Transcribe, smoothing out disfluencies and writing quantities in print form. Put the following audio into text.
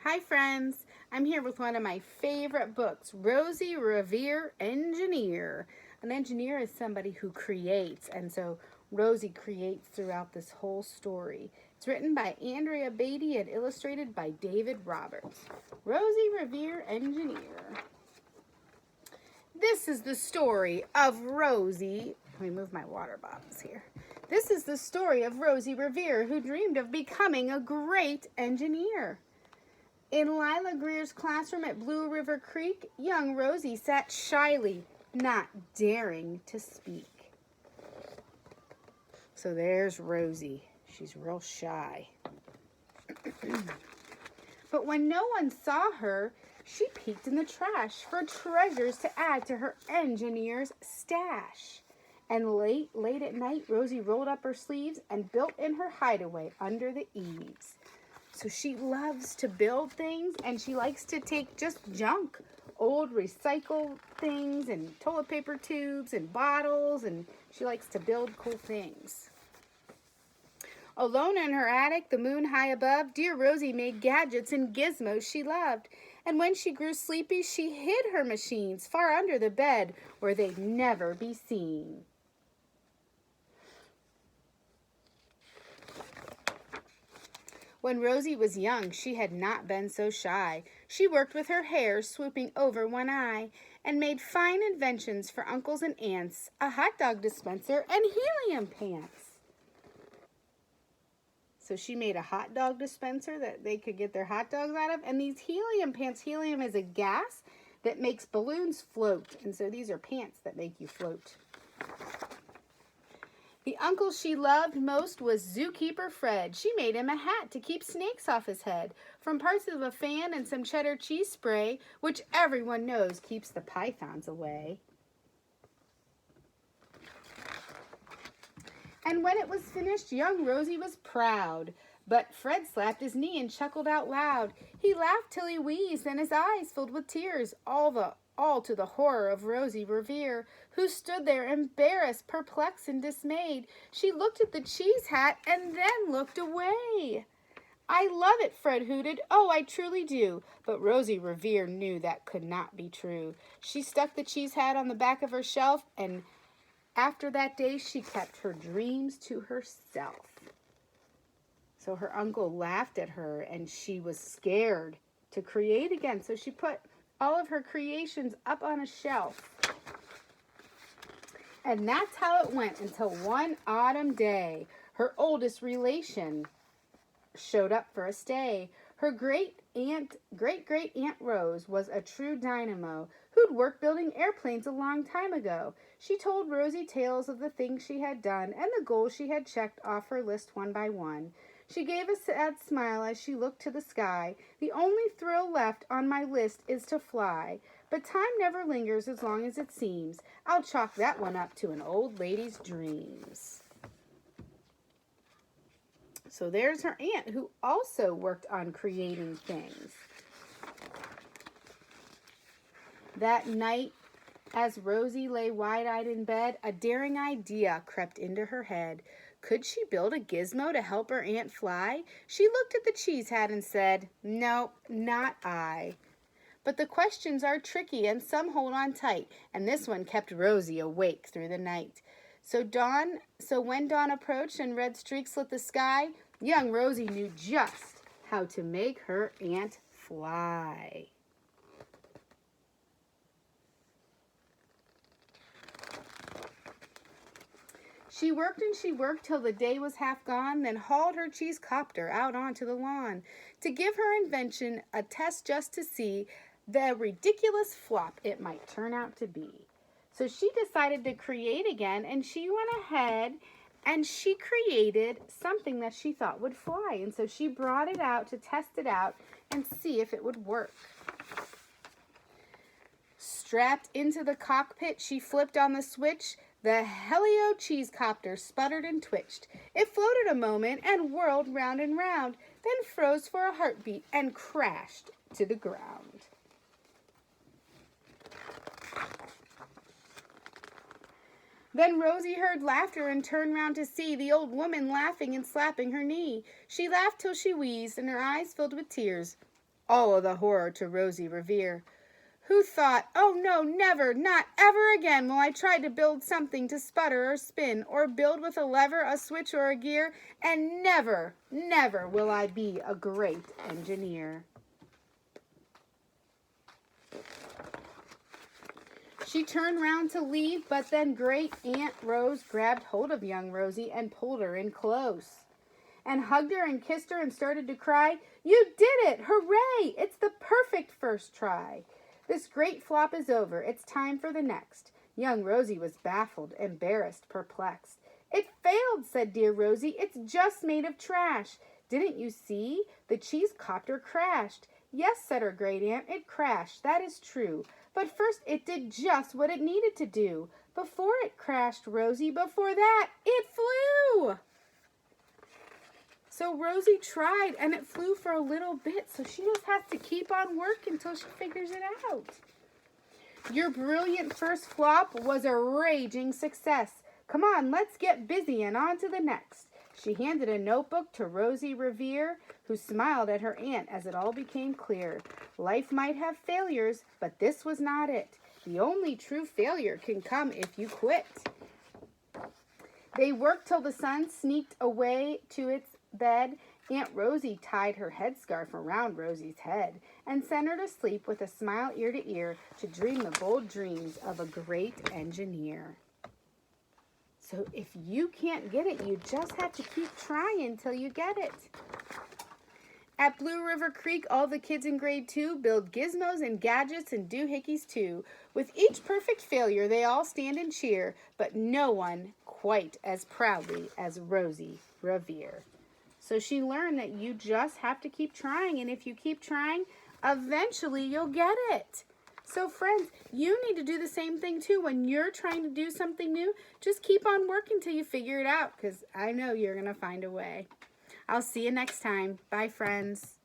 Hi friends, I'm here with one of my favorite books, Rosie Revere Engineer. An engineer is somebody who creates, and so Rosie creates throughout this whole story. It's written by Andrea Beatty and illustrated by David Roberts. Rosie Revere Engineer. This is the story of Rosie. Let me move my water bottles here. This is the story of Rosie Revere, who dreamed of becoming a great engineer. In Lila Greer's classroom at Blue River Creek, young Rosie sat shyly, not daring to speak. So there's Rosie. She's real shy. But when no one saw her, she peeked in the trash for treasures to add to her engineer's stash. And late at night, Rosie rolled up her sleeves and built in her hideaway under the eaves. So she loves to build things, and she likes to take just junk, old recycled things and toilet paper tubes and bottles, and she likes to build cool things. Alone in her attic, the moon high above, dear Rosie made gadgets and gizmos she loved. And when she grew sleepy, she hid her machines far under the bed where they'd never be seen. When Rosie was young, she had not been so shy. She worked with her hair swooping over one eye and made fine inventions for uncles and aunts, a hot dog dispenser and helium pants. So she made a hot dog dispenser that they could get their hot dogs out of. And these helium pants, helium is a gas that makes balloons float. And so these are pants that make you float. The uncle she loved most was Zookeeper Fred. She made him a hat to keep snakes off his head from parts of a fan and some cheddar cheese spray, which everyone knows keeps the pythons away. And when it was finished, young Rosie was proud. But Fred slapped his knee and chuckled out loud. He laughed till he wheezed and his eyes filled with tears, all to the horror of Rosie Revere, who stood there embarrassed, perplexed, and dismayed. She looked at the cheese hat and then looked away. I love it, Fred hooted. Oh, I truly do. But Rosie Revere knew that could not be true. She stuck the cheese hat on the back of her shelf, and after that day, she kept her dreams to herself. So her uncle laughed at her, and she was scared to create again. So she put all of her creations up on a shelf. And that's how it went until one autumn day, her oldest relation showed up for a stay. Her great-great-aunt Rose was a true dynamo who'd worked building airplanes a long time ago. She told Rosie tales of the things she had done and the goals she had checked off her list one by one. She gave a sad smile as she looked to the sky. The only thrill left on my list is to fly. But time never lingers as long as it seems. I'll chalk that one up to an old lady's dreams. So there's her aunt, who also worked on creating things. That night, as Rosie lay wide-eyed in bed, a daring idea crept into her head. Could she build a gizmo to help her aunt fly? She looked at the cheese hat and said, "No, not I." But the questions are tricky and some hold on tight, and this one kept Rosie awake through the night. So when dawn approached and red streaks lit the sky, young Rosie knew just how to make her aunt fly. She worked and she worked till the day was half gone, then hauled her cheese copter out onto the lawn to give her invention a test just to see the ridiculous flop it might turn out to be. So she decided to create again, and she went ahead and she created something that she thought would fly. And so she brought it out to test it out and see if it would work. Strapped into the cockpit, she flipped on the switch. The Helio cheese copter sputtered and twitched. It floated a moment and whirled round and round, then froze for a heartbeat and crashed to the ground. Then Rosie heard laughter and turned round to see the old woman laughing and slapping her knee. She laughed till she wheezed and her eyes filled with tears. all of the horror to Rosie Revere, who thought, "Oh no, never, not ever again will I try to build something to sputter or spin, or build with a lever, a switch, or a gear, and never, never will I be a great engineer." She turned round to leave, but then Great Aunt Rose grabbed hold of young Rosie and pulled her in close, and hugged her and kissed her and started to cry. "You did it! Hooray! It's the perfect first try. This great flop is over. It's time for the next." Young Rosie was baffled, embarrassed, perplexed. "It failed," said dear Rosie. "It's just made of trash. Didn't you see? The cheese copter crashed." "Yes," said her great aunt, "it crashed. That is true. But first it did just what it needed to do. Before it crashed, Rosie, before that, it flew." So Rosie tried, and it flew for a little bit, so she just has to keep on working until she figures it out. Your brilliant first flop was a raging success. Come on, let's get busy and on to the next. She handed a notebook to Rosie Revere, who smiled at her aunt as it all became clear. Life might have failures, but this was not it. The only true failure can come if you quit. They worked till the sun sneaked away to its bed. Aunt Rosie tied her headscarf around Rosie's head and sent her to sleep with a smile ear to ear to dream the bold dreams of a great engineer. So if you can't get it, you just have to keep trying until you get it. At Blue River Creek, all the kids in grade 2 build gizmos and gadgets and doohickeys too. With each perfect failure, they all stand and cheer, but no one quite as proudly as Rosie Revere. So she learned that you just have to keep trying, and if you keep trying, eventually you'll get it. So friends, you need to do the same thing too. When you're trying to do something new, just keep on working till you figure it out, because I know you're going to find a way. I'll see you next time. Bye, friends.